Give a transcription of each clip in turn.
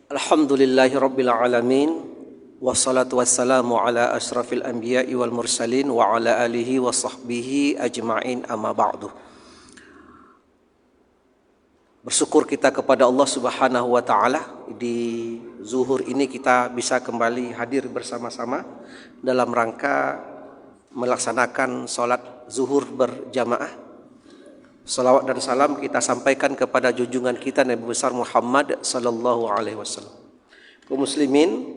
Alhamdulillahi Rabbil Alamin. Wassalatu wassalamu ala ashrafil anbiya'i wal mursalin wa ala alihi wa sahbihi ajma'in amma ba'du. Bersyukur kita kepada Allah Subhanahu wa ta'ala. Di zuhur ini kita bisa kembali hadir bersama-sama dalam rangka melaksanakan sholat zuhur berjamaah. Salawat dan salam kita sampaikan kepada junjungan kita Nabi besar Muhammad sallallahu alaihi wasallam. Kaum muslimin,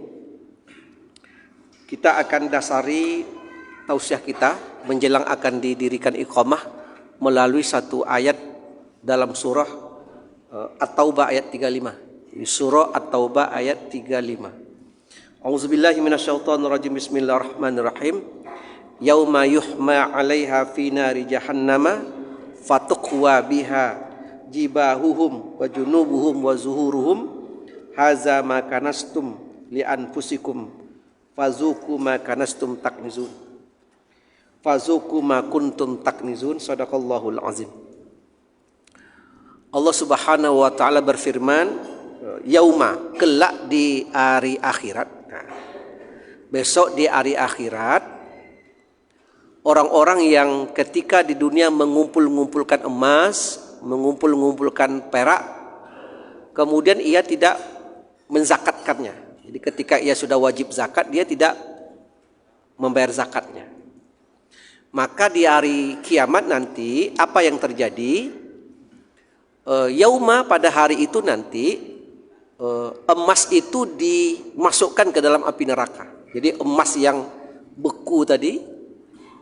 kita akan dasari tausiah kita menjelang akan didirikan iqamah melalui satu ayat dalam surah At-Taubah ayat 35. Di surah At-Taubah ayat 35. A'udzubillahi minasyaitonirrajim. Bismillahirrahmanirrahim. Yauma yuhma 'alaiha fi nari jahannama fatuqwa biha jibahuhum wa junubuhum wa zuhuruhum haza ma kanastum li anfusikum fazuku ma kanastum taknizun fazuku ma kuntum taknizun. Shadaqallahul azim. Allah Subhanahu wa taala berfirman, yauma, kelak di hari akhirat. Nah, besok di hari akhirat, orang-orang yang ketika di dunia mengumpul-ngumpulkan emas, mengumpul-ngumpulkan perak, kemudian ia tidak menzakatkannya. Jadi ketika ia sudah wajib zakat, dia tidak membayar zakatnya. Maka di hari kiamat nanti, apa yang terjadi? Yauma, pada hari itu nanti, emas itu dimasukkan ke dalam api neraka. Jadi emas yang beku tadi,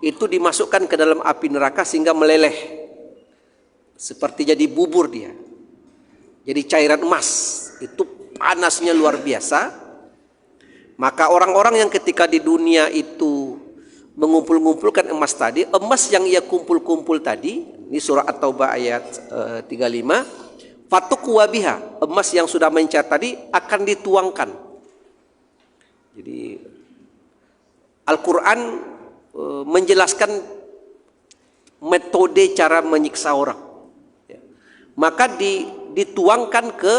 itu dimasukkan ke dalam api neraka sehingga meleleh seperti jadi bubur dia. Jadi cairan emas itu panasnya luar biasa. Maka orang-orang yang ketika di dunia itu mengumpul-ngumpulkan emas tadi, emas yang ia kumpul-kumpul tadi, ini surah At-Taubah ayat 35, fatuqwa biha, emas yang sudah mencair tadi akan dituangkan. Jadi Al-Quran menjelaskan metode cara menyiksa orang. Maka dituangkan ke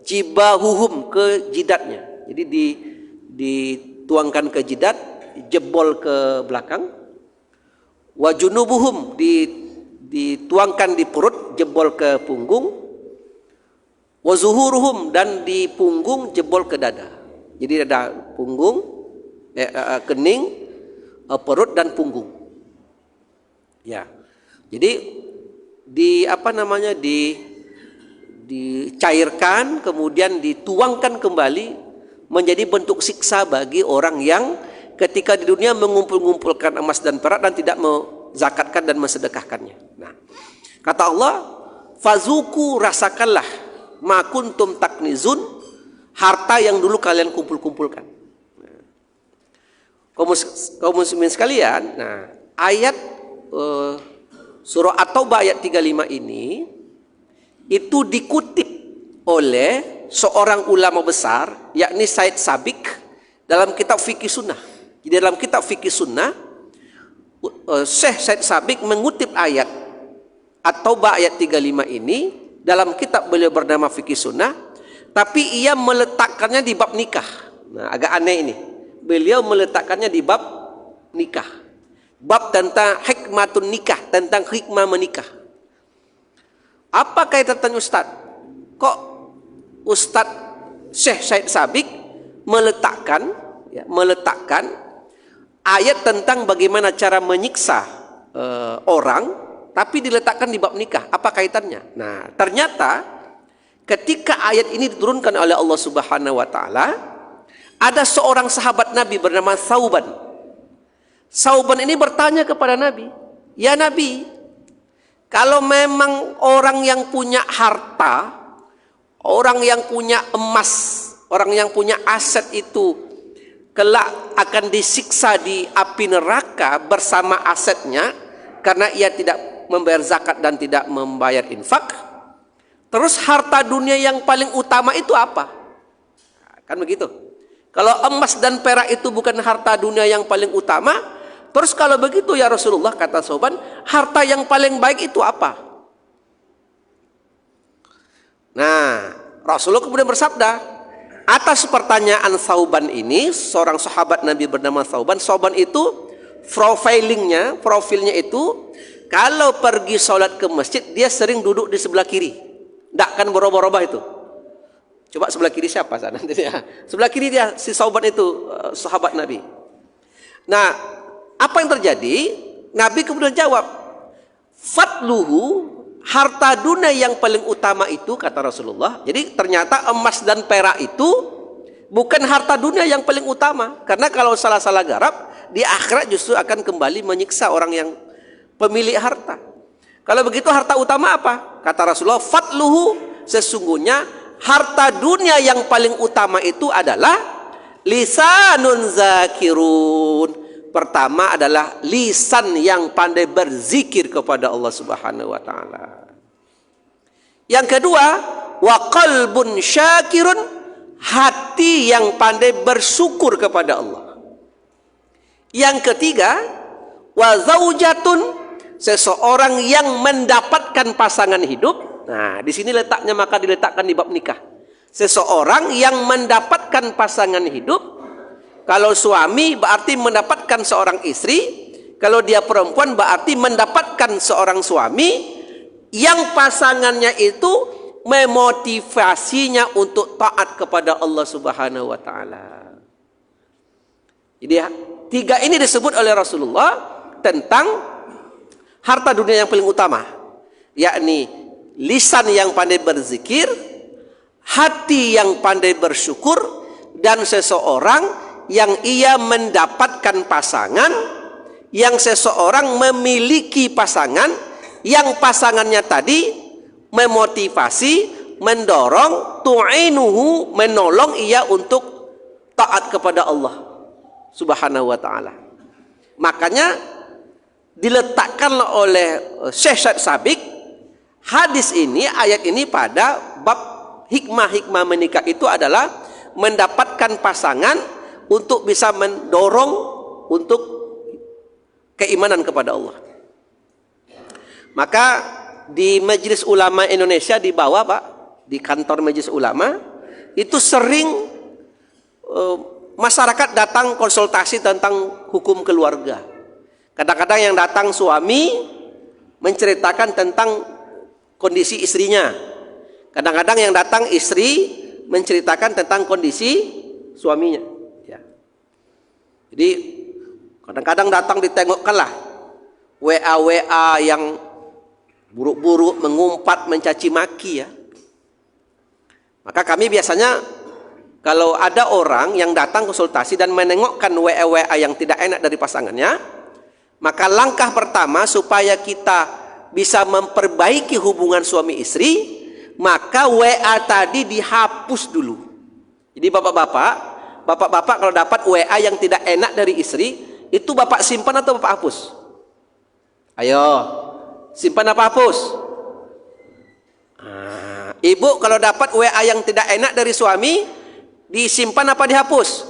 jibahuhum, ke jidatnya. Jadi dituangkan ke jidat, jebol ke belakang. Wa junubuhum, dituangkan di perut, jebol ke punggung. Wa zuhuruhum, dan di punggung jebol ke dada. Jadi ada punggung, kening, perut dan punggung. Ya. Jadi dicairkan kemudian dituangkan kembali menjadi bentuk siksa bagi orang yang ketika di dunia mengumpul-ngumpulkan emas dan perak dan tidak menzakatkan dan mensedekahkannya. Nah, kata Allah, fazuku, rasakanlah ma kuntum taknizun, harta yang dulu kalian kumpul-kumpulkan. Kaum muslimin sekalian, nah, ayat surah At-Taubah ayat 35 ini itu dikutip oleh seorang ulama besar, yakni Said Sabiq, dalam kitab Fikih Sunnah. Di dalam kitab Fikih Sunnah, Syekh Said Sabiq mengutip ayat At-Taubah ayat 35 ini dalam kitab beliau bernama Fikih Sunnah, tapi ia meletakkannya di bab nikah. Nah, agak aneh ini. Beliau meletakkannya di bab nikah. Bab tentang hikmatun nikah, tentang hikmah menikah. Apa kaitannya Ustaz? Kok Ustaz Syekh Said Sabiq meletakkan ayat tentang bagaimana cara menyiksa orang, tapi diletakkan di bab nikah? Apa kaitannya? Nah, ternyata ketika ayat ini diturunkan oleh Allah Subhanahu wa taala, ada seorang sahabat Nabi bernama Thauban. Thauban ini bertanya kepada Nabi, "Ya Nabi, kalau memang orang yang punya harta, orang yang punya emas, orang yang punya aset itu kelak akan disiksa di api neraka bersama asetnya karena ia tidak membayar zakat dan tidak membayar infak, terus harta dunia yang paling utama itu apa?" Kan begitu. Kalau emas dan perak itu bukan harta dunia yang paling utama, terus kalau begitu ya Rasulullah, kata Thauban, harta yang paling baik itu apa? Nah, Rasulullah kemudian bersabda, atas pertanyaan Thauban ini, seorang sahabat Nabi bernama Thauban. Thauban itu profilnya itu kalau pergi sholat ke masjid dia sering duduk di sebelah kiri, tidak akan berubah-ubah itu. Coba sebelah kiri siapa sana? Sebelah kiri dia si Thauban itu, sahabat Nabi. Nah, apa yang terjadi? Nabi kemudian jawab, "Fatluhu, harta dunia yang paling utama itu," kata Rasulullah. Jadi ternyata emas dan perak itu bukan harta dunia yang paling utama. Karena kalau salah-salah garap, di akhirat justru akan kembali menyiksa orang yang pemilik harta. Kalau begitu harta utama apa? Kata Rasulullah, "Fatluhu, sesungguhnya harta dunia yang paling utama itu adalah lisanun zakirun." Pertama adalah lisan yang pandai berzikir kepada Allah Subhanahu wa taala. Yang kedua, wa qalbun syakirun, hati yang pandai bersyukur kepada Allah. Yang ketiga, wa zaujatun, seseorang yang mendapatkan pasangan hidup. Nah, di sini letaknya, maka diletakkan di bab nikah. Seseorang yang mendapatkan pasangan hidup. Kalau suami berarti mendapatkan seorang istri, kalau dia perempuan berarti mendapatkan seorang suami yang pasangannya itu memotivasinya untuk taat kepada Allah Subhanahu wa taala. Jadi tiga ini disebut oleh Rasulullah tentang harta dunia yang paling utama, yakni lisan yang pandai berzikir, hati yang pandai bersyukur, dan seseorang yang ia mendapatkan pasangan, yang seseorang memiliki pasangan, yang pasangannya tadi memotivasi, mendorong, tu'inuhu, menolong ia untuk taat kepada Allah Subhanahu wa ta'ala. Makanya diletakkan oleh Syekh Syed Sabiq hadis ini, ayat ini pada bab hikmah-hikmah menikah itu adalah mendapatkan pasangan untuk bisa mendorong untuk keimanan kepada Allah. Maka di Majelis Ulama Indonesia di bawah, Pak, di kantor Majelis Ulama itu sering masyarakat datang konsultasi tentang hukum keluarga. Kadang-kadang yang datang suami menceritakan tentang kondisi istrinya. Kadang-kadang yang datang istri menceritakan tentang kondisi suaminya. Jadi kadang-kadang datang ditengokkanlah WA yang buruk-buruk, mengumpat, mencaci maki ya. Maka kami biasanya kalau ada orang yang datang konsultasi dan menengokkan WA yang tidak enak dari pasangannya, maka langkah pertama supaya kita bisa memperbaiki hubungan suami istri, maka WA tadi dihapus dulu. Jadi bapak-bapak kalau dapat WA yang tidak enak dari istri, itu bapak simpan atau bapak hapus? Ayo, simpan apa hapus? Ibu kalau dapat WA yang tidak enak dari suami, disimpan apa dihapus?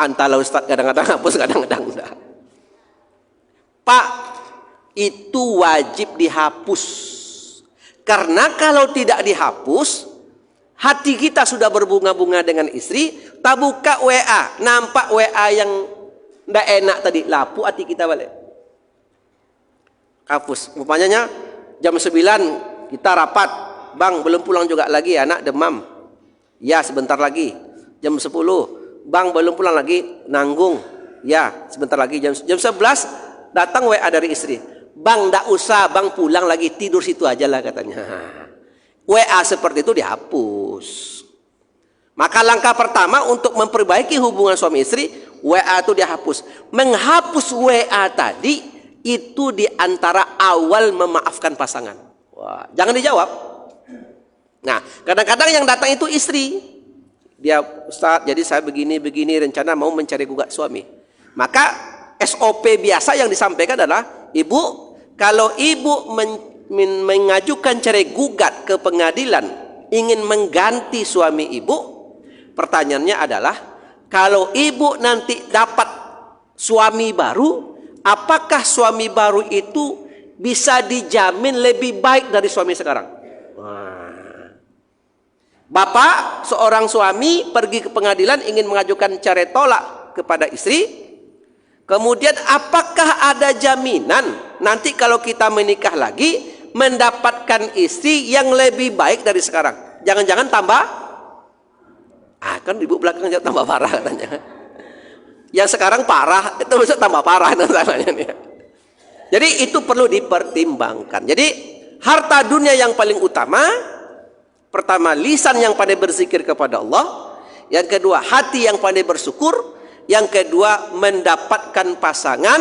Antara Ustaz kadang-kadang hapus, kadang-kadang enggak. Pak, itu wajib dihapus. Karena kalau tidak dihapus, hati kita sudah berbunga-bunga dengan istri, tak buka WA, nampak WA yang tidak enak tadi, lapu hati kita balik. Hapus. Umpamanya jam 9 kita rapat, bang belum pulang juga lagi, anak demam. Ya sebentar lagi. Jam 10, bang belum pulang lagi, nanggung. Ya sebentar lagi. Jam 11 datang WA dari istri, bang tidak usah, bang pulang lagi, tidur situ aja lah katanya. WA seperti itu dihapus. Maka langkah pertama untuk memperbaiki hubungan suami istri, WA itu dihapus. Menghapus WA tadi itu diantara awal memaafkan pasangan. Wah, jangan dijawab. Nah, kadang-kadang yang datang itu istri. Dia, Ustaz, jadi saya begini rencana mau mencari gugat suami. Maka SOP biasa yang disampaikan adalah, ibu, kalau ibu mengajukan cerai gugat ke pengadilan ingin mengganti suami ibu, pertanyaannya adalah kalau ibu nanti dapat suami baru, apakah suami baru itu bisa dijamin lebih baik dari suami sekarang? Bapak, seorang suami pergi ke pengadilan ingin mengajukan cerai tolak kepada istri. Kemudian apakah ada jaminan nanti kalau kita menikah lagi mendapatkan istri yang lebih baik dari sekarang? Jangan-jangan tambah? Kan ibu belakang tambah parah katanya. Yang sekarang parah, itu bisa tambah parah namanya. Jadi itu perlu dipertimbangkan. Jadi harta dunia yang paling utama, pertama lisan yang pandai berzikir kepada Allah, yang kedua hati yang pandai bersyukur, yang kedua mendapatkan pasangan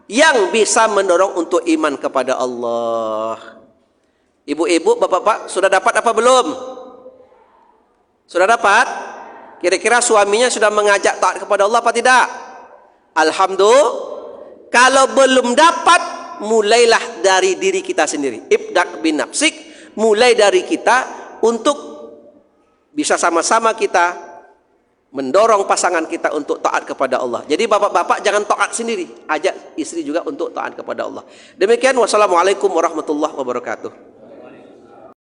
yang bisa mendorong untuk iman kepada Allah. Ibu-ibu, bapak-bapak sudah dapat apa belum? Sudah dapat? Kira-kira suaminya sudah mengajak taat kepada Allah apa tidak? Alhamdulillah. Kalau belum dapat, mulailah dari diri kita sendiri. Ibda' bin nafsik, mulai dari kita untuk bisa sama-sama kita mendorong pasangan kita untuk taat kepada Allah. Jadi bapak-bapak jangan taat sendiri, ajak istri juga untuk taat kepada Allah. Demikian, wassalamualaikum warahmatullahi wabarakatuh.